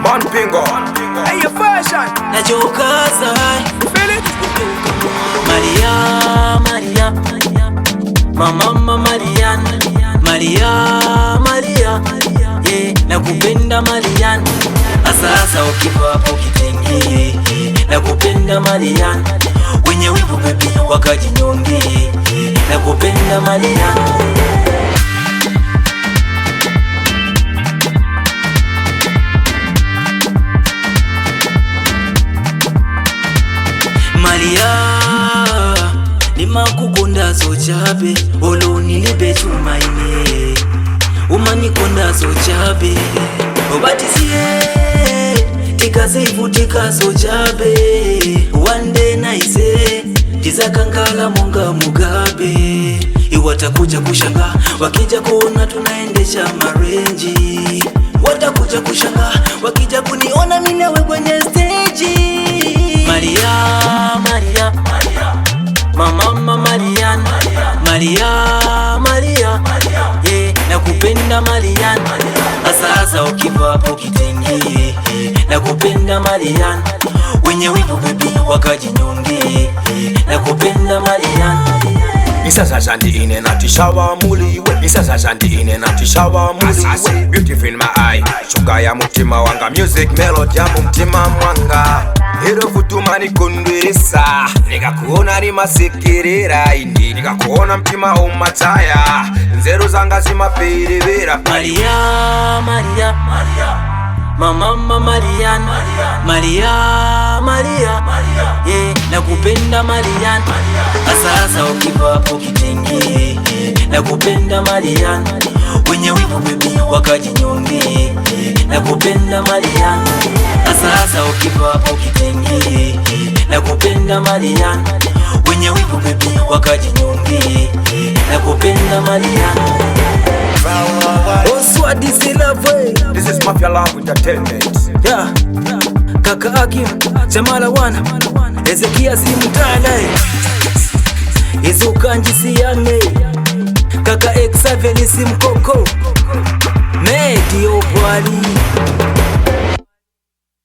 One finger. Hey, your version. Na jokaza. Feel it? Maria, Maria, Mama Marian, Maria, Maria, yeah, nakupenda Marian. Asasa ukiwa hapo kitenge, nakupenda Marian. Wenye wivu baby wakajinyonge, nakupenda Marian. Maria, nimakukunda zochabe, olo nilibe tumaine. Umanikonda zochabe, obatisie tikazivu tikazochabe. One day naise tizakankala monga Mugabe. Watakuja kushanga wakija kuona tunaendesha marenji. Watakuja kushanga wakija kuniona milewe kwenye stage. Maria, Maria, Mama Marian, Maria, Maria, yeah, nakupenda Marian. Asasa ukiwa hapo kitenge, nakupenda Marian. Wenye wivu baby wakajinyonge, nakupenda Marian. Isasa ndi ine natishawa muliwe. Isasa ndi ine natishawa muliwe. Beautiful in my eye, sugar ya mutima wanga. Music melody ya mutima mwanga. Hero futuma nikundwirisa, nikakuona rimasekerera indi, nikakuona mtima umataya, nzeru zanga zimaperevera. Maria, Maria, Mama Marian, Maria, Maria, yeah, nakupenda Marian. Asasa ukiwa hapo kitenge, nakupenda Marian. Wenye wivu baby wakajinyonge, nakupenda Marian. Asasa ukiwa hapo kitenge, nakupenda Marian. Wenye wivu baby wakajinyonge, nakupenda Marian. Oswald is the love way. This is Mafia Love Entertainment. Yeah. Kaka Akim, Jamala Wana, Ezekia Zimutala, Izukanji Siyame, Kaka Exavelis Mkoko, Medio Bwali.